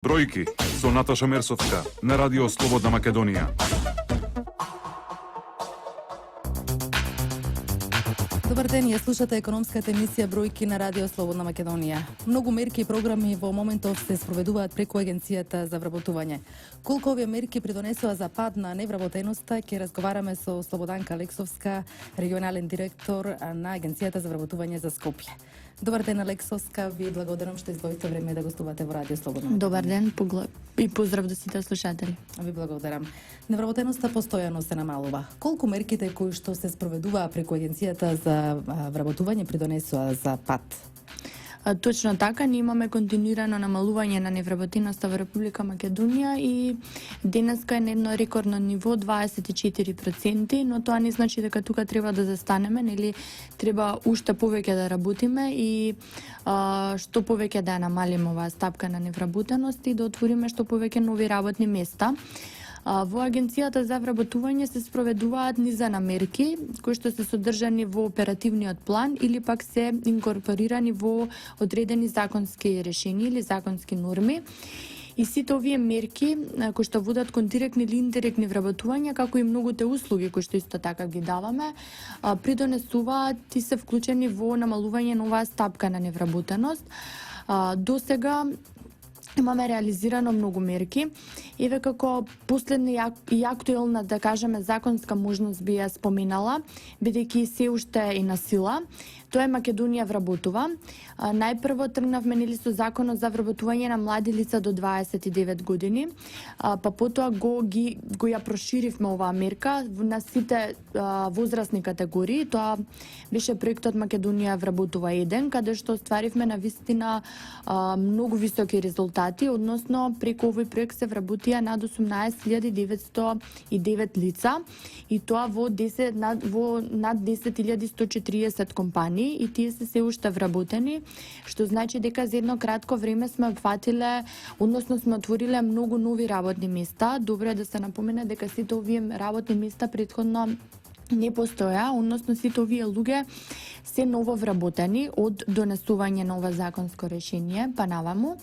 Бројки со Наташа Мерсовска на Радио Слободна Македонија. Добар ден, ја слушате економската емисија Бројки на Радио Слободна Македонија. Многу мерки и програми во моментов се спроведуваат преку Агенцијата за вработување. Колку овие мерки придонесува за пад на невработеноста, ќе разговараме со Слободанка Алексовска, регионален директор на Агенцијата за вработување за Скопје. Добар ден, Алексовска, ви благодарам што издвоите време да гостувате во Радио Слободна Македонија. Добар ден и поздрав до сите слушатели. Ви благодарам. Невработеноста постојано се намалува. Колку мерките кои што се спроведуваа преку Агенцијата за вработување придонесува за пад? Точно така, ние имаме континуирано намалување на невработеноста во Република Македонија и денеска е на едно рекордно ниво 24%, но тоа не значи дека тука треба да застанеме, нели треба уште повеќе да работиме и што повеќе да намалиме оваа стапка на невработеност и да отвориме што повеќе нови работни места. Во Агенцијата за вработување се спроведуваат низа на мерки кои што се содржани во оперативниот план или пак се инкорпорирани во одредени законски решенија или законски норми. И сите овие мерки кои што водат кон директни или индиректни вработувања, како и многуте услуги кои што исто така ги даваме, придонесуваат и се вклучени во намалување на оваа стапка на невработеност. Досега имаме реализирано многу мерки. Еве како последна и актуелна, да кажеме, законска можност би ја споменала, бидејќи се уште е на сила. Тоа е Македонија вработува. Најпрво тргнавме нели со законот за вработување на млади лица до 29 години, па потоа го ја проширивме оваа мерка на сите возрастни категории. Тоа беше проектот Македонија вработува 1, каде што остваривме навистина многу високи резултати, односно преку овој проект се вработија над 18.909 лица и тоа во над 10.140 компании и тие се уште вработени, што значи дека за едно кратко време сме опфатиле, односно сме отвориле многу нови работни места. Добро е да се напомене дека сите овие работни места претходно не постоја, односно сите овие луѓе се ново вработени од донесување на ова законско решение па наваму.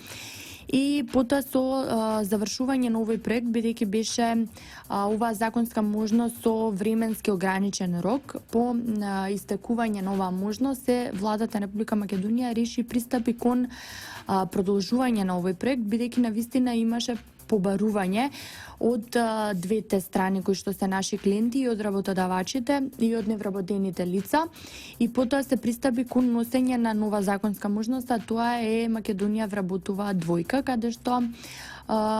И потоа со завршување на овој проект, бидејќи беше оваа законска можност со временски ограничен рок, по истекување на оваа можност се владата на Република Македонија реши пристапи кон продолжување на овој проект, бидејќи навистина имаше побарување од двете страни кои што се наши клиенти, и од работодавачите и од невработените лица, и потоа се пристапи кон носење на нова законска можност, а тоа е Македонија вработува 2, каде што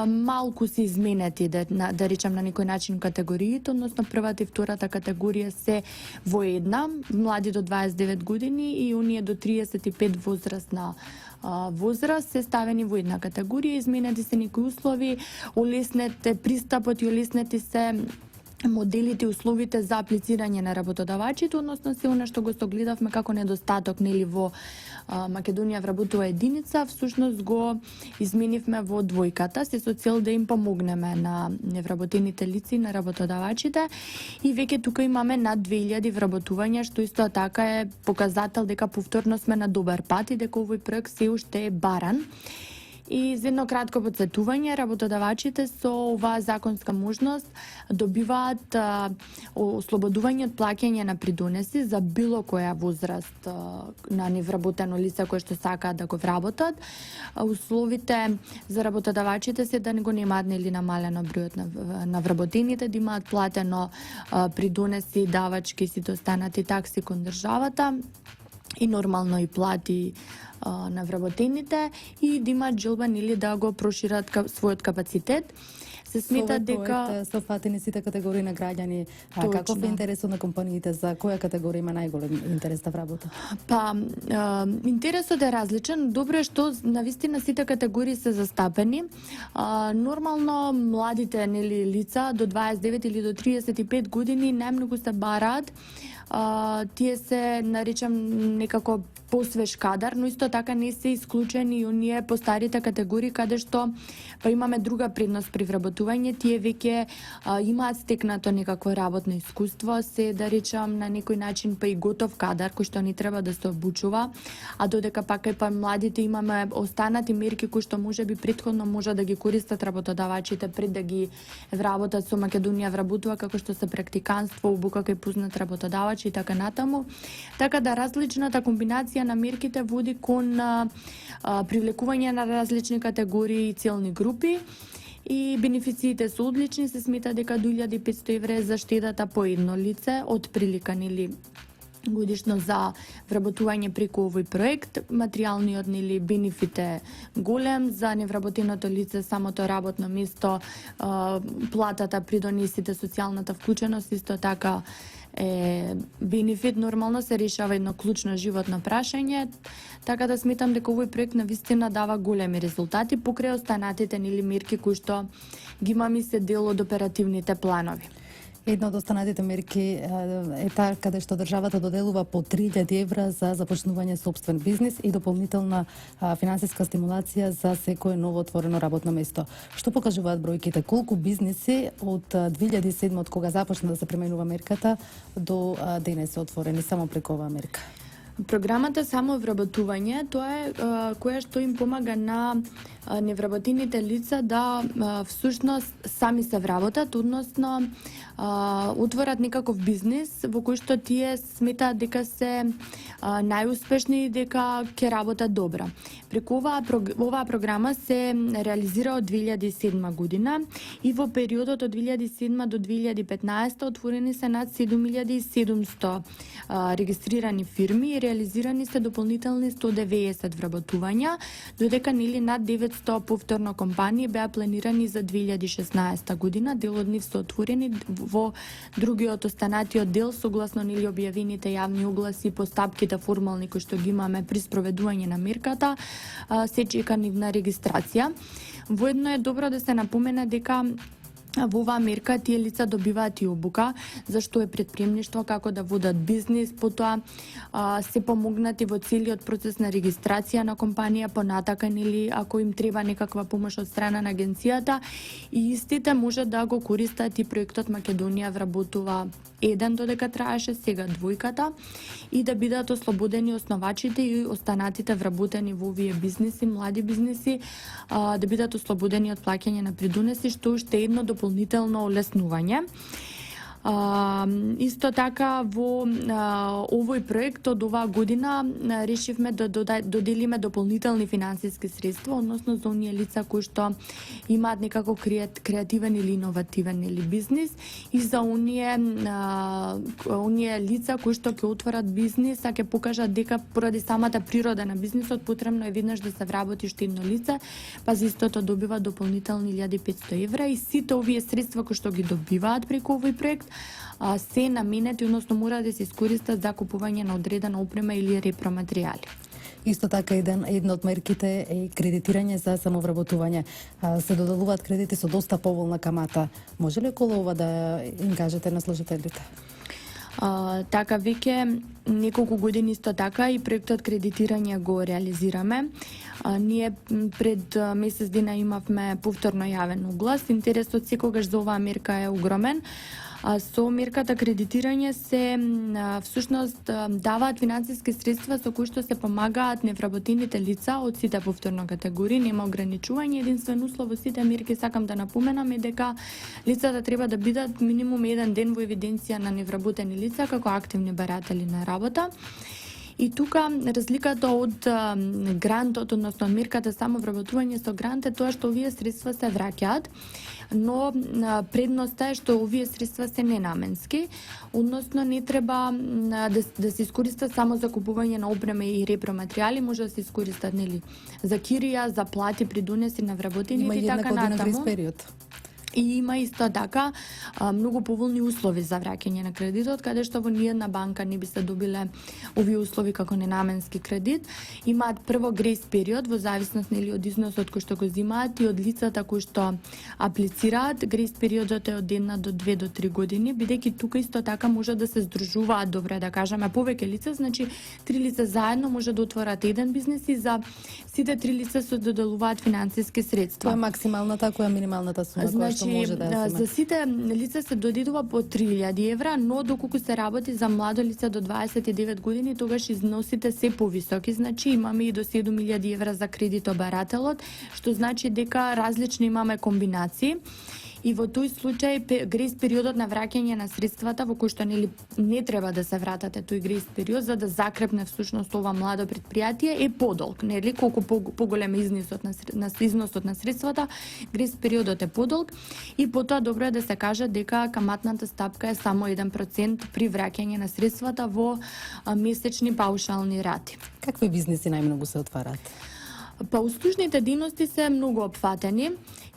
малку се изменети, да речам на некој начин, категориите, односно првата и втората категорија се во една, млади до 29 години и оние до 35 возрастна возраст се ставени во една категорија, изменети се некои услови, олеснете пристапот и олеснети се моделите и условите за аплицирање на работодавачите, односно се она што го согледавме како недостаток нели во Македонија вработува 1, всушност го изменивме во 2, се со цел да им помогнеме на невработените лица и на работодавачите, и веќе тука имаме над 2000 вработувања, што исто така е показател дека повторно сме на добар пат и дека овој проект се уште е баран. И за едно кратко подсетување, работодавачите со оваа законска можност добиваат ослободување од плаќање на придонеси за било која возраст на невработено лице кое што сакаат да го вработат. Условите за работодавачите се да не го немаат нели намалено бројот на вработените, да имаат платено придонеси, давачки и сите останати такси кон државата и нормално и плати на вработените, и да имаат желба или да го прошират својот капацитет. Се смета дека се фатени сите категории на граѓани. Каков е интересот на компаниите, за која категорија има најголем интерес да вработат? Па интересот е различен. Добро е што навистина сите категории се застапени. Нормално младите нели лица до 29 или до 35 години најмногу се бараат тие се наричам некако посвеж кадар, но исто така не се исклучени и оние постарите категории каде што па имаме друга предност при вработување, тие веќе имаат стекнато некакво работно искуство, се да речам на некој начин па и готов кадар кој што не треба да се обучува, а додека пак и па младите имаме останати мерки кои што можеби претходно може да ги користат работодавачите пред да ги вработат со Македонија вработува, како што се практиканство, обука кај познат работодавач и така натаму. Така да различната комбинација на мерките води кон привлекување на различни категории и целни групи. И бенефициите се одлични, се смета дека до 1500 евра е заштедата по едно лице, од прилика нели годишно за вработување преку овој проект. Материјалниот нели бенефит е голем за невработеното лице, самото работно место, платата, придонесите, социјалната вклученост исто така е бенефит. Нормално се решава едно клучно животно прашање, така да сметам дека овој проект навистина дава големи резултати покрај останатите нели мерки кои што ги имаме се дел од оперативните планови. Една од останатите мерки е таа каде што државата доделува по 3000 евра за започнување собствен бизнис и дополнителна финансиска стимулација за секое ново отворено работно место. Што покажуваат бројките? Колку бизниси од 2007 од кога започна да се применува мерката до денес се отворени само преку оваа мерка? Програмата само вработување, тоа е која што им помага на невработените лица да всушност сами се вработат, односно отворат некаков бизнис во кој што тие сметаат дека се најуспешни и дека ќе работат добро. Преку оваа програма се реализира од 2007 година и во периодот од 2007 до 2015 отворени се над 7700 регистрирани фирми и реализирани се дополнителни 190 вработувања, додека нели над 900 повторно компании беа планирани за 2016 година. Дел од нив се отворени, во другиот останатиот дел согласно нели објавените јавни огласи, постапките формални кои што ги имаме при спроведување на мерката, се чека нивна регистрација. Воедно е добро да се напомене дека во оваа мерка тие лица добиваат и обука за што е претприемништво, како да водат бизнис, потоа се помогнати во целиот процес на регистрација на компанија, понатака нели ако им треба некаква помош од страна на агенцијата, и истите може да го користат и проектот Македонија вработува 1 додека траеше, сега 2, и да бидат ослободени основачите и останатите вработени во овие бизниси, млади бизниси, да бидат ослободени од плаќање на придонеси, што уште едно дополнително олеснување. Исто така во овој проект од оваа година решивме да доделиме дополнителни финансиски средства, односно за оние лица кои што имаат некако креативен или иновативен или бизнис, и за оние лица кои што ќе отворат бизнис, а ќе покажат дека поради самата природа на бизнисот потребно е веднаш да се вработи уште едно лице, па за истото добива дополнителни 1500 евра, и сите овие средства кои што ги добиваат преку овој проект се наменети, односно мора да се искористат за купување на одредена опрема или репроматеријали. Исто така една од мерките е кредитирање за самовработување. Се доделуваат кредити со доста поволна камата. Може ли околу ова да им кажете на слушателите? Така веќе неколку години исто така и проектот кредитирање го реализираме. Ние пред месец дена имавме повторно јавен оглас. Интересот секогаш за оваа мерка е огромен. Со мерката кредитирање се всушност даваат финансиски средства со кои што се помагаат невработените лица од сите повторно категории, нема ограничување. Единствен услов во сите мерки, сакам да напоменам, е дека лицата треба да бидат минимум 1 ден во евиденција на невработени лица како активни баратели на работа. И тука разликата од грантот, односно мерката само вработување со грант, е тоа што овие средства се враќаат, но предноста е што овие средства се ненаменски, односно не треба да се искористат само за купување на опрема и репроматеријали, може да се искористат нели за кирија, за плати, придонеси на вработените и така натаму. Има една година грейс период. И има исто така многу поволни услови за враќање на кредитот, каде што во ниедна банка не би се добиле овие услови како ненаменски кредит. Имаат прво грейс период во зависност нели од износот кој што го земаат и од лицата кои што аплицираат. Грейс периодот е од 1 до 2 до 3 години, бидејќи тука исто така може да се здружуваат, добро е да кажеме, повеќе лица, значи 3 лица заедно може да отворат еден бизнис и за сите 3 лица се доделуваат финансиски средства. Која е максималната, која е минималната сума која што може да ја за сите лица се додедува по 3000 евра, но доколку се работи за младо лице до 29 години, тогаш износите се повисоки, значи имаме и до 7000 евра за кредитобарателот, што значи дека различни имаме комбинации. И во тој случај грейс периодот на враќање на средствата во кој што не треба да се вратате тој грейс период за да закрепне всушност ова младо претпријатие е подолг, нели колку поголем износот на средствата, грейс периодот е подолг и потоа добро е да се каже дека каматната стапка е само 1% при враќање на средствата во месечни паушални рати. Какви бизниси најмногу се отвараат? Па услужните дејности се многу опфатени,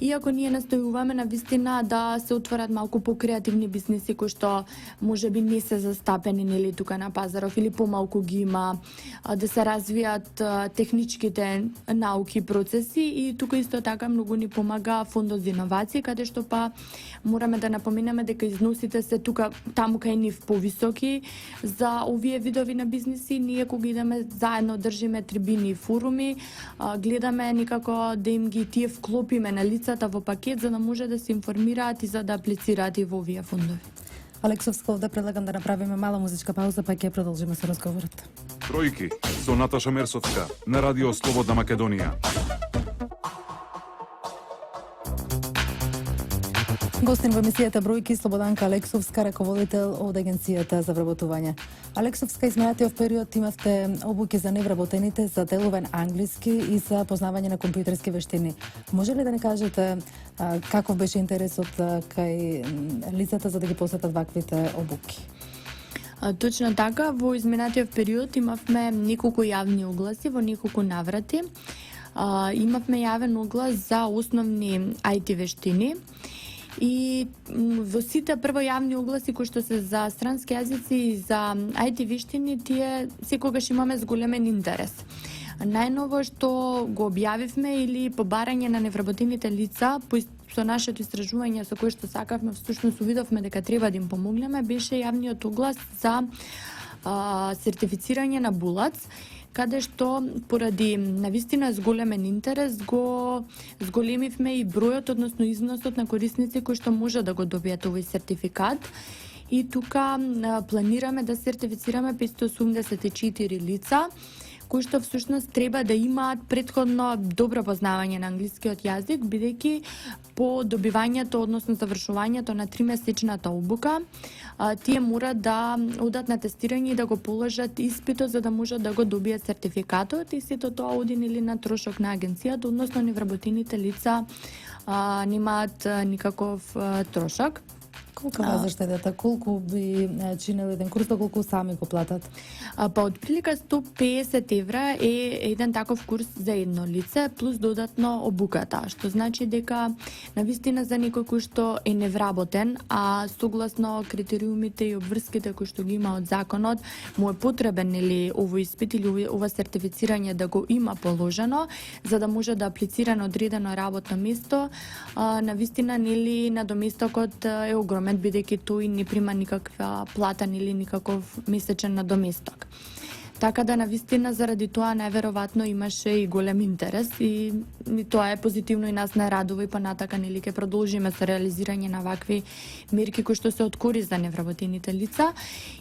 иако ние настојуваме на вистина да се отворат малку покреативни бизниси кои што можеби не се застапени нели тука на пазаров или помалку ги има, да се развијат техничките науки и процеси и тука исто така многу ни помага фондот за иновации, каде што па мораме да напоменеме дека износите се тука таму кај нив повисоки за овие видови на бизниси. Ние кога идеме заедно држиме трибини и форуми, гледаме никако да им ги тие вклопиме на лицата во пакет за да може да се информираат и за да аплицираат и во овие фондови. Алексовска, да предлагам да направиме мала музичка пауза, па ќе продолжиме со разговорот. Тројки со Наташа Мерсовска на Радио Слободна Македонија. Гостин во емисијата Бројки Слободанка Алексовска, раководител од Агенцијата за вработување. Алексовска, изминатиот период имавте обуки за невработените за деловен англиски и за познавање на компјутерски вештини. Може ли да не кажете каков беше интересот кај лицата за да ги посетат ваквите обуки? Точно така, во изминатиот период имавме неколку јавни огласи во неколку наврати. Имавме јавен оглас за основни IT вештини. И во сите прво јавни огласи кои што се за странски јазици и за IT вештини, тие секогаш имаме зголемен интерес. Најново што го објавивме или побарање на невработените лица со нашето истражување со кое што сакавме, всушност увидовме дека треба да им помогнеме, беше јавниот оглас за сертифицирање на булац, каде што поради навистина зголемен интерес го зголемивме и бројот, односно износот на корисници кои што може да го добијат овој сертификат. И тука планираме да сертифицираме 584 лица, кои што всушност треба да имаат претходно добро познавање на англискиот јазик, бидејќи по добивањето, односно завршувањето на 3-месечната обука, тие мора да одат на тестирање и да го положат испитот за да можат да го добијат сертификатот и сето тоа оди или на трошок на агенцијата, односно невработените лица немаат никаков трошок. Колку заштедата? Колку би чинел еден курс, колку сами го платат? Па од прилика 150 евра е еден таков курс за едно лице, плюс додатно обуката, што значи дека навистина за некој кој што е невработен, а согласно критериумите и обврските кои што ги има од законот, му е потребен или овој испит или ова сертифицирање да го има положено, за да може да аплицира на одредено работно место. Навистина нели надоместокот е огромен, бидејќи тој не прима никаква плата или никаков месечен надоместок. Така да навистина заради тоа најверојатно имаше и голем интерес и тоа е позитивно и нас нарадува и понатака нели ќе продолжиме со реализирање на вакви мерки кои што се од корист за невработените лица.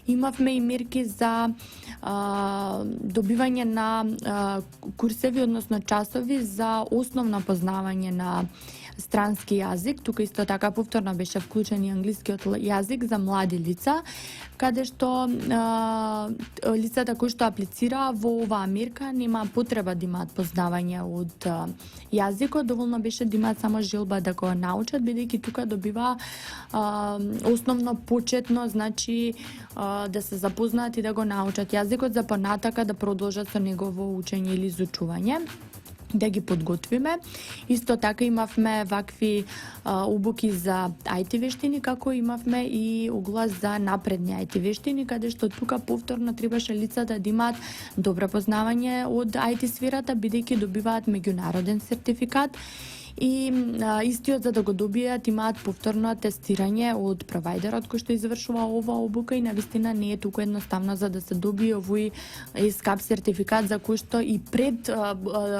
Имавме и мерки за добивање на курсеви, односно часови за основно познавање на странски јазик. Тука исто така повторно беше вклучен и англискиот јазик за млади лица, каде што лицата кои што аплицира во оваа мерка нема потреба да имаат познавање од јазикот, доволно беше да имаат само желба да го научат, бидејќи тука добива основно почетно, значи да се запознаат и да го научат јазикот за понатака да продолжат со негово учење или изучување. да ги подготвиме. Исто така имавме вакви обуки за IT вештини, како имавме и оглас за напредни IT вештини, каде што тука повторно требаше лицата да имаат добро познавање од IT сферата, бидејќи добиваат меѓународен сертификат. И истиот за да го добијат имаат повторно тестирање од провајдерот кој што извршува оваа обука и навистина не е толку едноставно за да се добие овој ескап сертификат за кој што и пред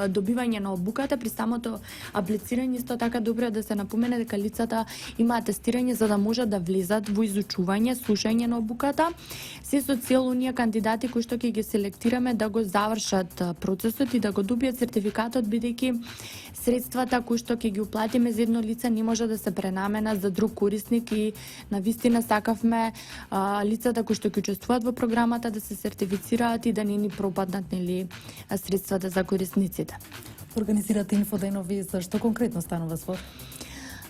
добивање на обуката при самото аплицирање исто така добро е да се напомене дека лицата имаат тестирање за да можат да влезат во изучување, слушање на обуката, се со цел оние кандидати кои што ќе ги селектираме да го завршат процесот и да го добијат сертификатот, бидејќи средствата кои што ќе ги уплатиме за едно лице не може да се пренамена за друг корисник и навистина сакавме лицата кои што ќе учествуваат во програмата да се сертифицираат и да не ни пропаднат нели средствата за корисниците. Организирате инфоденови, за што конкретно станува збор?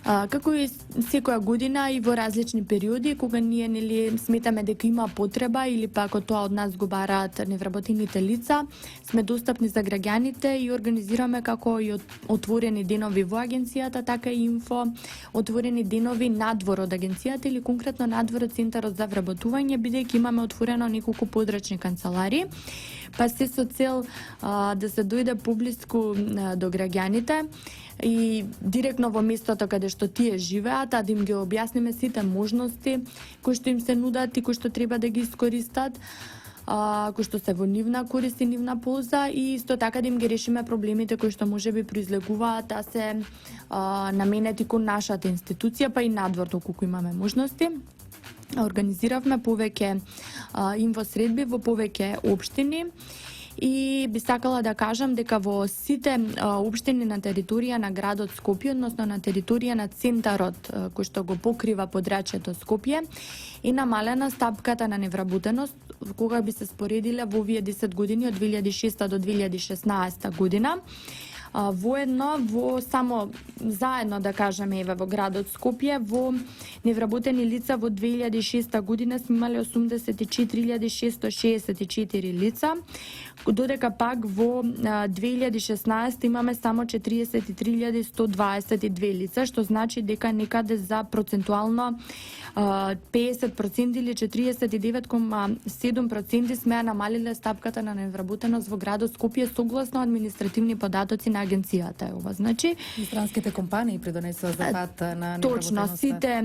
Како и секоја година и во различни периоди, кога ние нели сметаме дека има потреба или па ако тоа од нас го бараат невработените лица, сме достапни за граѓаните и организираме како и отворени денови во агенцијата, така и инфо отворени денови надвор од агенцијата или конкретно надвор од центарот за вработување, бидејќи имаме отворено неколку подрачни канцеларии, па се со цел да се дојде поблиску до граѓаните и директно во местото каде што тие живеат, а да им ги објасниме сите можности кои што им се нудат и кои што треба да ги искористат, кои што се во нивна корист и нивна полза и исто така да им ги решиме проблемите кои што можеби произлегуваат да се наменети кон нашата институција, па и надвор доколку имаме можности. Организиравме повеќе инфосредби во повеќе општини. И би сакала да кажам дека во сите општини на територија на градот Скопје, односно на територија на центарот кој што го покрива подрачјето Скопје, и намалена стапката на невработеност кога би се споредиле во овие 10 години од 2006 до 2016 година. Воедно, во само заедно да кажеме еве во градот Скопје, во невработени лица во 2006 година сме имале 84.664 лица, додека пак во 2016 имаме само 43.122 лица, што значи дека некаде за процентуално 50% или 49,7% сме намалиле стапката на невработеност во градот Скопје согласно административни податоци на агенцијата. Ова значи и странските компании придонесоа за пат на невработеноста. Точно, сите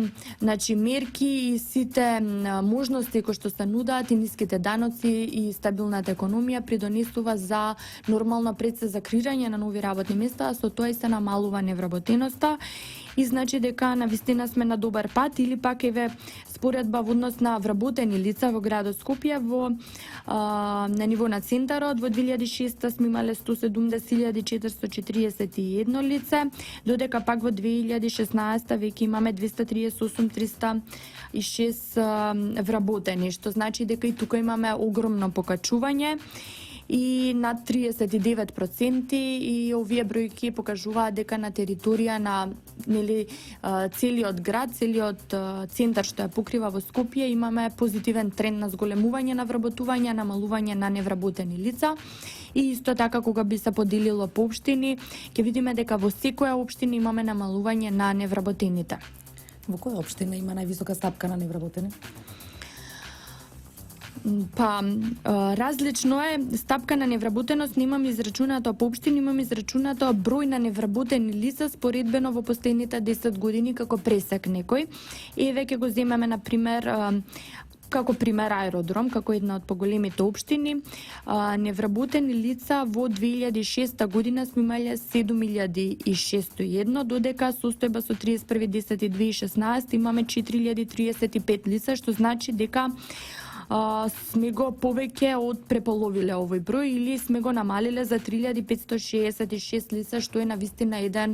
мерки и сите можности кои што се нудаат и ниските даноци и стабилната економија придонесува за нормално пред се закрирање на нови работни места, а со тоа и се намалува невработеноста. И значи дека навистина сме на добар пат или пак еве споредба во однос на вработени лица во градот Скопје на ниво на центарот во 2006 сме имале 170.441 лице, додека пак во 2016 веќе имаме 238.306 вработени, што значи дека и тука имаме огромно покачување и над 39% и овие бројки покажуваат дека на територија на целиот град, целиот центар што ја покрива во Скопје имаме позитивен тренд на зголемување на вработување, намалување на невработени лица. И исто така кога би се поделило по општини, ќе видиме дека во секоја општина имаме намалување на невработените. Во која општина има највисока стапка на невработени? Па, различно е. Стапка на невработеност немам израчунато по општини, имам израчунато број на невработени лица споредбено во последните 10 години како пресек некој. Еве ќе го земеме на пример како пример Аеродром, како една од поголемите општини. Невработени лица во 2006 година сме имале 7.601, додека состојба со 31.10.2016 имаме 4.035 лица, што значи дека сме го повеќе од преполовиле овој број или сме го намалиле за 3.566 лица, што е навистина еден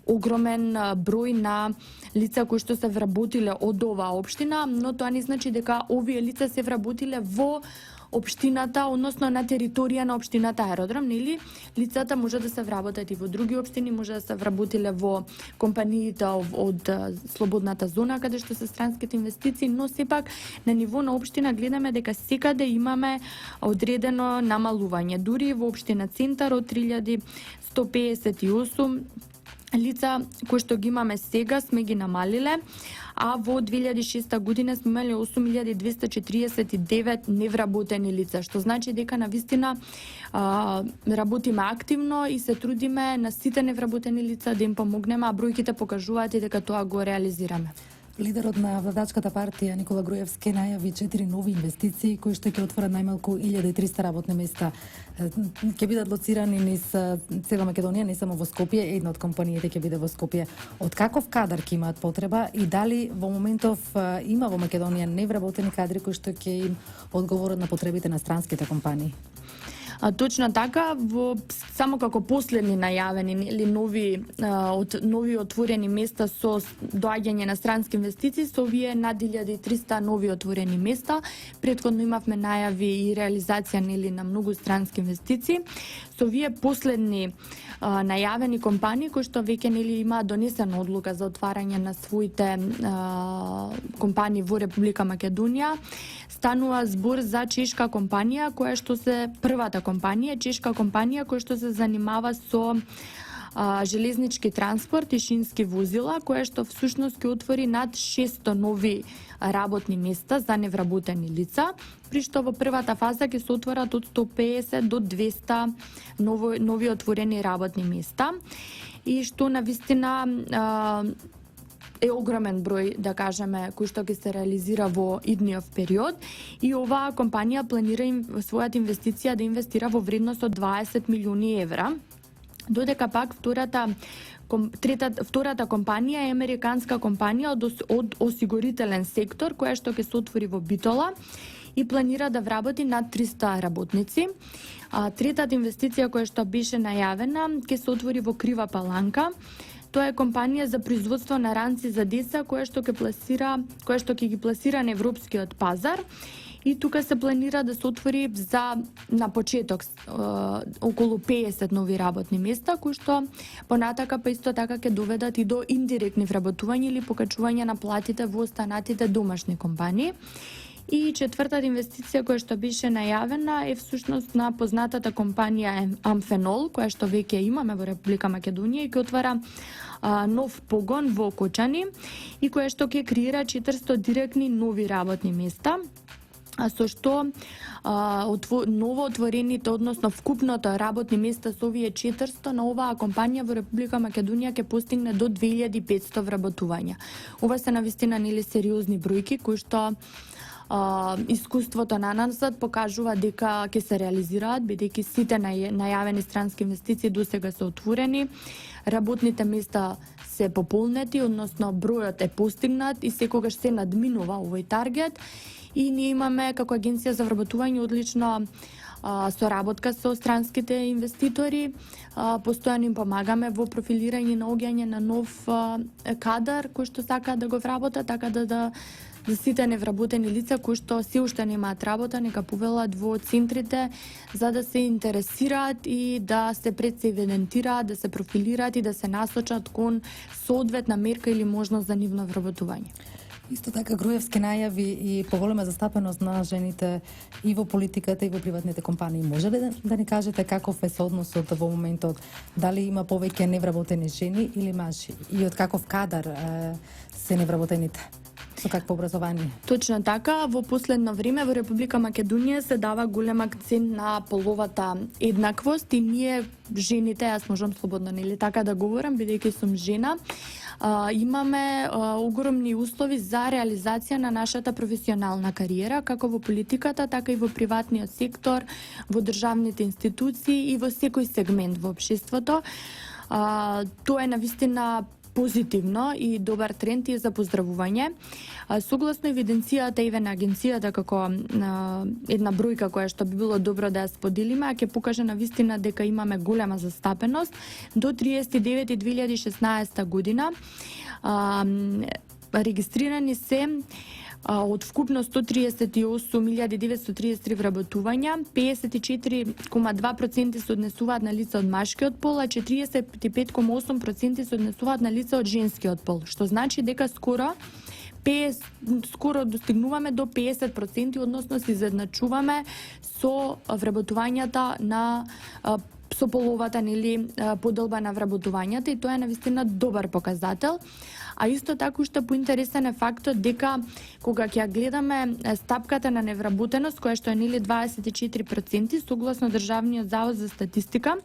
огромен број на лица кои што се вработиле од оваа општина, но тоа не значи дека овие лица се вработиле во општината, односно на територија на општината аеродром, нели? Лицата може да се вработат и во други општини, може да се вработиле во компаниите од слободната зона каде што се странските инвестиции, но сепак на ниво на општина гледаме дека секаде имаме одредено намалување. Дури во општина Центар од 3158 лица кои што ги имаме сега сме ги намалиле, а во 2006 година сме имали 8249 невработени лица, што значи дека навистина работиме активно и се трудиме на сите невработени лица да им помогнеме, а бројките покажуваат и дека тоа го реализираме. Лидерот на владачката партија Никола Груевски најави 4 нови инвестиции кои што ќе отворат најмалку 1300 работни места. Ќе бидат лоцирани низ цела Македонија, не само во Скопје, една од компаниите ќе биде во Скопје. Од каков кадар ќе имаат потреба и дали во моментов има во Македонија невработени кадри кои што ќе им одговорат на потребите на странските компании? Точно така, само како последни најавени или нови отворени места со доаѓање на странски инвестиции, со овие над 1300 нови отворени места. Претходно имавме најави и реализација на многу странски инвестиции. Со овие последни најавени компании кои што веќе имаат донесена одлука за отварање на своите компании во Република Македонија, станува збор за чешка компанија која што се првата чешка компанија која што се занимава со железнички транспорт и шински возила, која што всушност ќе отвори над 600 нови работни места за невработени лица, при што во првата фаза ќе се отворат од 150 до 200 нови отворени работни места, и што навистина е огромен број, да кажеме, кој што ќе се реализира во идниот период, и оваа компанија планира својата инвестиција да инвестира во вредност од 20 милиони евра, додека пак втората компанија е американска компанија од осигурителен сектор, која што ќе се отвори во Битола и планира да вработи над 300 работници. Третата инвестиција која што беше најавена ќе се отвори во Крива Паланка. Тоа е компанија за производство на ранци за деца која што ќе ги пласира на европскиот пазар, и тука се планира да се отвори на почеток околу 50 нови работни места, кои што понатака исто така ќе доведат и до индиректни вработувања или покачување на платите во останатите домашни компании. И четвртата инвестиција која што беше најавена е всушност на познатата компанија Амфенол, која што веќе имаме во Република Македонија и ќе отвара нов погон во Кочани и која што ќе креира 400 директни нови работни места, со што ново отворените, односно вкупното работни места со овие 400 на оваа компанија во Република Македонија ќе постигне до 2500 вработувања. Ова се навистина сериозни бројки кои што искуството на назад покажува дека ќе се реализираат, бидејќи сите најавени странски инвестиции досега се отворени, работните места се пополнети, односно бројот е постигнат и секогаш се надминува овој таргет. И ние имаме како агенција за вработување одлично соработка со странските инвеститори, постојано им помагаме во профилирање и наоѓање на нов кадар кој што сака да го вработат, така да сите невработени лица кои што се уште немаат работа нека повелат во центрите за да се интересираат и да се евидентираат, да се профилираат и да се насочат кон соодветна мерка или можност за нивно вработување. Исто така Груевски најави и поголема застапеност на жените и во политиката и во приватните компании. Може ли да ни кажете каков е соодносот во моментот? Дали има повеќе невработени жени или мажи? И од каков кадар се невработените? Со какво образование? Точно така, во последно време во Република Македонија се дава голем акцент на половата еднаквост и ние жените, јас можам слободно така да говорам, бидејќи сум жена, имаме огромни услови за реализација на нашата професионална кариера, како во политиката, така и во приватниот сектор, во државните институции и во секој сегмент во општеството. Тоа е навистина позитивно и добар тренд и за поздравување. Согласно евиденцијата и на агенцијата како една бројка која што би било добро да ја споделиме, а ќе покаже навистина дека имаме голема застапеност. До 39.2016 година регистрирани се од вкупно 138.933 вработувања, 54,2% се однесуваат на лица од машкиот пол, а 45,8% се однесуваат на лица од женскиот пол, што значи дека скоро достигнуваме до 50%, односно се изедначуваме со вработувањата на со половата поделба на вработувањата, и тоа е навистина добар показател. А исто така уште поинтересен е фактот дека кога ќе гледаме стапката на невработеност, која што е 24%, согласно Државниот завод за статистика,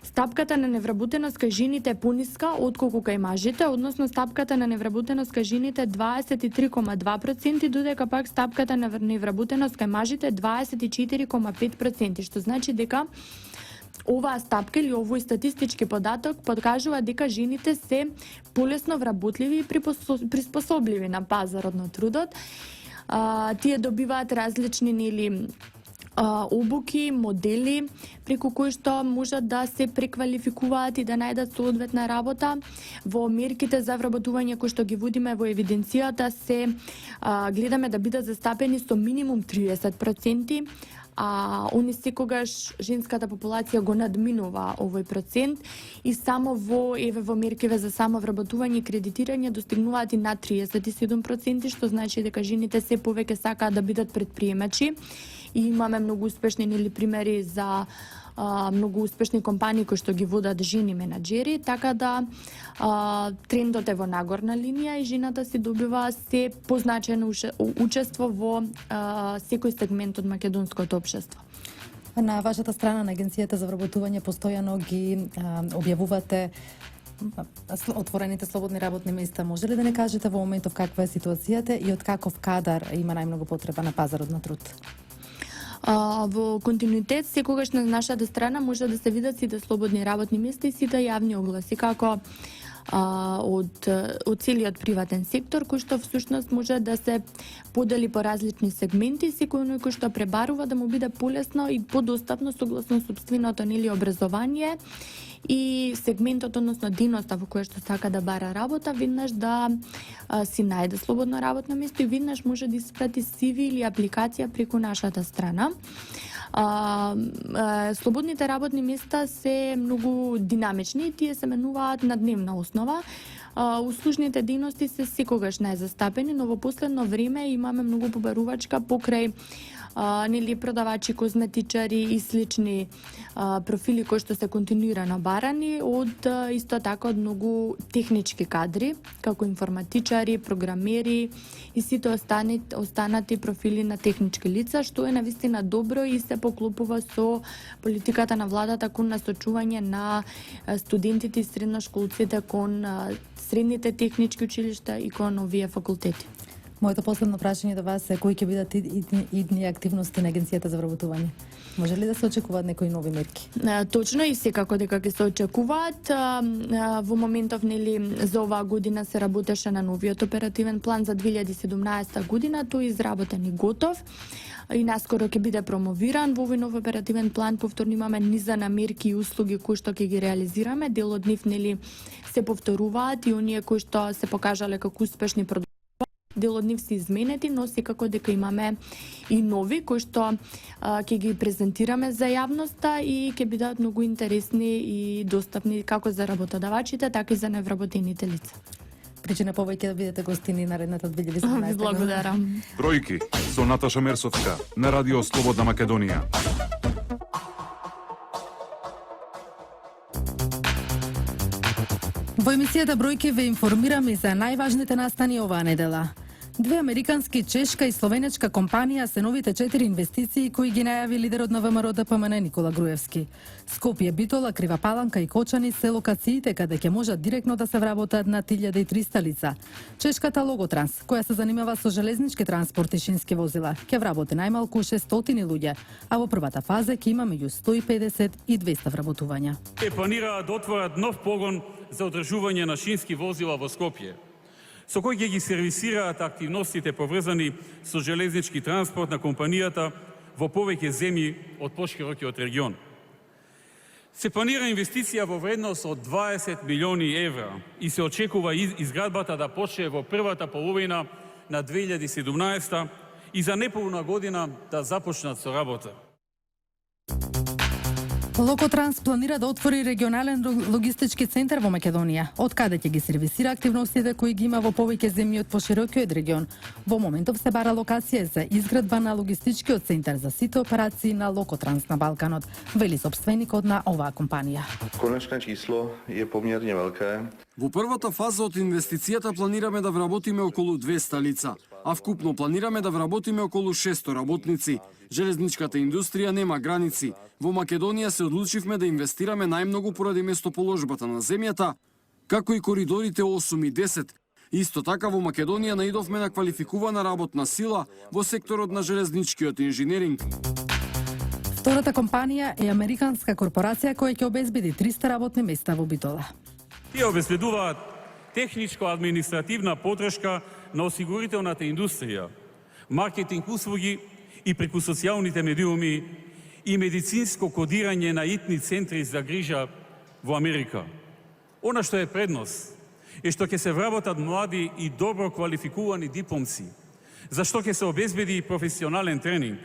стапката на невработеност кај жените е пониска отколку кај мажите, односно стапката на невработеност кај жените е 23,2%, додека пак стапката на невработеност кај мажите е 24,5%, што значи дека оваа стапка или овој статистички податок подкажува дека жените се полесно вработливи и приспособливи на пазарот на трудот. Тие добиваат различни обуки, модели, преку кои што можат да се преквалификуваат и да најдат соодветна работа. Во мерките за вработување кои што ги водиме во евиденцијата се гледаме да бидат застапени со минимум 30%, а они секогаш женската популација го надминува овој процент и само во меркиве за самовработување и кредитирање достигнуваат и над 37%, што значи дека жените се повеќе сакаат да бидат предприемачи. И имаме многу успешни примери за многу успешни компании кои што ги водат жени менаџери, така да трендот е во нагорна линија и жената си добива се позначено учество во секој сегмент од македонското општество. На вашата страна на Агенцијата за вработување постојано ги објавувате отворените слободни работни места. Може ли да не кажете во моментов каква е ситуацијата и од каков кадар има најмногу потреба на пазарот на труд? Во континуитет секогаш на нашата страна може да се видат сите слободни работни места и сите јавни огласи, како од целиот приватен сектор, кој што всушност може да се подели по различни сегменти, секој кој што пребарува да му биде полесно и подостапно согласно собственото образование и сегментот, односно дејноста во која што сака да бара работа, веднаш да си најде слободно работно место и веднаш може да испрати CV или апликација преку нашата страна. Слободните работни места се многу динамични и тие се менуваат на дневна основа. Услужните дејности се секогаш најзастапени, но во последно време имаме многу побарувачка покрај продавачи, козметичари и слични профили кои што се континуирано барани од исто така од многу технички кадри, како информатичари, програмери и сите останати профили на технички лица, што е навистина добро и се поклопува со политиката на владата кон насочување на студентите и средношколците кон средните технички училишта и кон овие факултети. Моето последно прашање до вас е кои ќе бидат идни активности на Агенцијата за вработување? Може ли да се очекуваат некои нови мерки? Точно и секако дека ќе се очекуваат. Во моментов за оваа година се работеше на новиот оперативен план за 2017 година, тој е изработен и готов. И наскоро ќе биде промовиран. Во овој нов оперативен план повторно имаме низа на мерки и услуги кои што ќе ги реализираме. Дел од нив се повторуваат и оние кои што се покажале како успешни продукти. Дел од нив се изменети, но секако дека имаме и нови кои што ќе ги презентираме за јавноста и ќе бидат многу интересни и достапни како за работодавачите, така и за невработените лица. Причина повеќе да бидете гостини наредната 2017 година. Благодарам. Бројки со Наташа Мерсовска на Радио Слободна Македонија. Во емисијата Бројки ве информираме за најважните настани оваа недела. Две американски, чешка и словенечка компанија се новите 4 инвестиции кои ги најави лидерот на ВМРО ДПМН Никола Груевски. Скопје, Битола, Крива Паланка и Кочани се локациите каде ќе можат директно да се вработат над 1300 лица. Чешката Логотранс, која се занимава со железнички транспорт и шински возила, ќе вработи најмалку 600 луѓе, а во првата фаза ќе има меѓу 150 и 200 вработувања. Планираат да отворат нов погон за одржување на шински возила во Скопје, со кој ќе ги сервисираат активностите поврзани со железнички транспорт на компанијата во повеќе земји од поширокиот регион. Се планира инвестиција во вредност од 20 милиони евра и се очекува изградбата да почне во првата половина на 2017 и за неполна година да започнат со работа. Локотранс планира да отвори регионален логистички центар во Македонија, од каде ќе ги сервисира активностите кои ги има во повеќе земји од поширокиот регион. Во моментов се бара локација за изградба на логистичкиот центар за сите операции на Локотранс на Балканот, вели сопственикот на оваа компанија. Конечно число е померно велике. Во првата фаза од инвестицијата планираме да вработиме околу 200 лица, а вкупно планираме да вработиме околу 600 работници. Железничката индустрија нема граници. Во Македонија се одлучивме да инвестираме најмногу поради местоположбата на земјата, како и коридорите 8 и 10. Исто така во Македонија наидовме на квалификувана работна сила во секторот на железничкиот инженеринг. Втората компанија е американска корпорација која ќе обезбеди 300 работни места во Битола. Тие обезбедуваат техничко-административна подршка на осигурителната индустрија, маркетинг услуги и преку социјалните медиуми и медицинско кодирање на итни центри за грижа во Америка. Она што е предност е што ќе се вработат млади и добро квалификувани дипломци, зашто ќе се обезбеди професионален тренинг.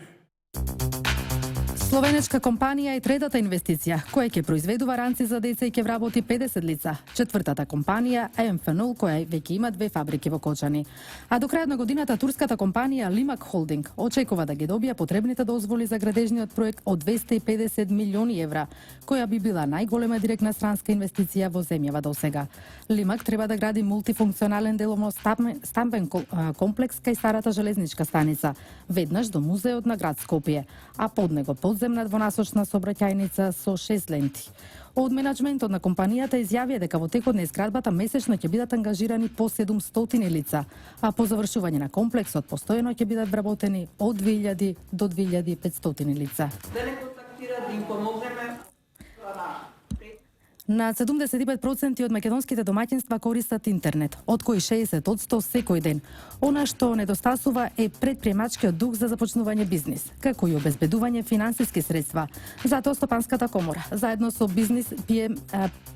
Словенечка компанија е третата инвестиција, која ќе произведува ранци за деца и ќе вработи 50 лица. Четвртата компанија е МФНУЛ, која веќе има 2 фабрики во Кочани. А до крајот на годината турската компанија Лимак Холдинг очекува да ги добија потребните дозволи за градежниот проект од 250 милиони евра, која би била најголема директна странска инвестиција во земјава до сега. Лимак треба да гради мултифункционален деловно стамбен комплекс кај старата железничка станица, веднаш до музеот на град Скопје, а под него подземна двонасочна сообраќајница со 6 ленти. Од менаџментот на компанијата изјавија дека во текот на изградбата месечно ќе бидат ангажирани по 700 лица, а по завршување на комплексот постојано ќе бидат вработени од 2000 до 2500 лица. Да не контактира, да им помогнеме. На 75% од македонските домаќинства користат интернет, од кои 60% секој ден. Она што недостасува е предприемачкиот дух за започнување бизнис, како и обезбедување финансиски средства. Затоа Стопанската комора, заедно со Бизнис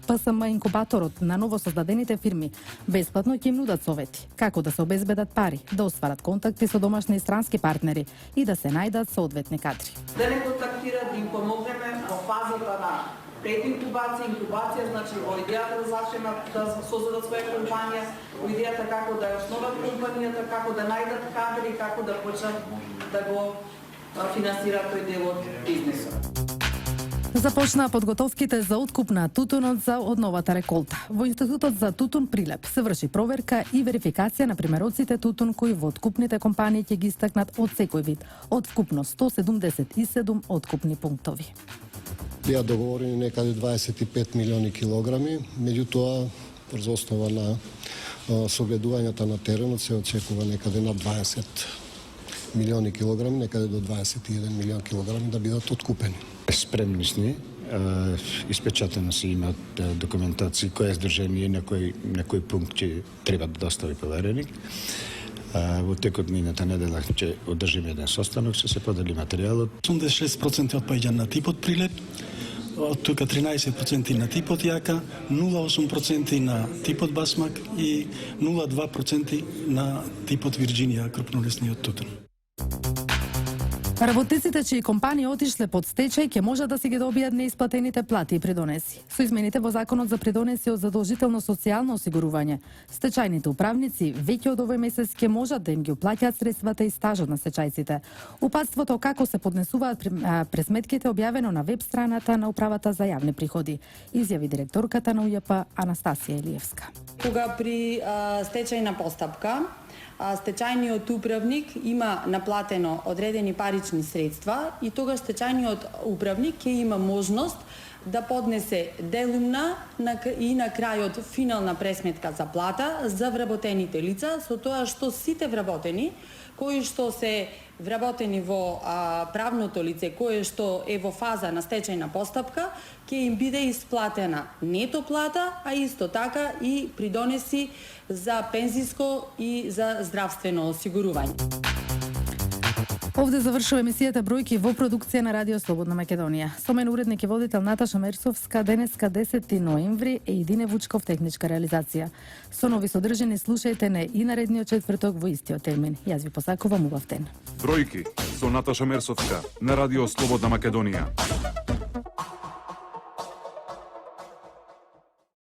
ПСМ инкубаторот на новосоздадените фирми, бесплатно ќе им нудат совети како да се обезбедат пари, да остварат контакти со домашни и странски партнери и да се најдат соодветни кадри. Да не контактира, да им помогнеме во фазата на прединкубација, инкубација, значи во идејата да зачнат да создадат своја компанија, во идејата како да ја основат компанијата, како да најдат кадри, како да почнат да го финансираат тој дел од бизнисот. Започнаа подготовките за откуп на тутунот за одновата реколта. Во Институтот за тутун Прилеп се врши проверка и верификација на примероците тутун кои во откупните компании ќе ги истакнат од секој вид, од вкупно 177 откупни пунктови. Беа договорени некаде 25 милиони килограми, меѓутоа врз основа на согледувањата на теренот се очекува некаде на 20 милиони килограми, некаде до 21 милион килограми да бидат откупени. Спремни сме, испечатено си имат документации кој здржение на кој пункт ќе треба да достави повереник. Во текот мината недела ќе одржиме еден состанок, ќе се подели материјалот. 86% од паѓа на типот Прилеп, од тука 13% на типот Јака, 0,8% на типот Басмак и 0,2% на типот Вирџинија, крупнолесниот тутун. Работниците чии компании отишле под стечај ќе можат да си ги добијат неисплатените плати и придонеси. Со измените во Законот за придонеси од задолжително социјално осигурување, стечајните управници веќе од овој месец ќе можат да им ги уплаќаат средствата и стажот на стечајците. Упатството како се поднесуваат пресметките објавено на веб страната на Управата за јавни приходи, изјави директорката на УЈП Анастасија Илиевска. Кога при стечајна постапка стечајниот управник има наплатено одредени парични средства и тогаш стечајниот управник ќе има можност да поднесе делумна и на крајот финална пресметка за плата за вработените лица, со тоа што сите вработени кои што се вработени во правното лице, кое што е во фаза на стечајна постапка, ќе им биде исплатена нето плата, а исто така и придонеси за пензиско и за здравствено осигурување. Овде завршува емисијата Бројки во продукција на Радио Слободна Македонија. Со мен уредник и водител Наташа Мерсовска, денеска 10 ноември е Идине Вучков техничка реализација. Со нови содржини слушајте не и наредниот четврток во истиот термин. Јас ви посакувам убав ден. Бројки со Наташа Мерсовска на Радио Слободна Македонија.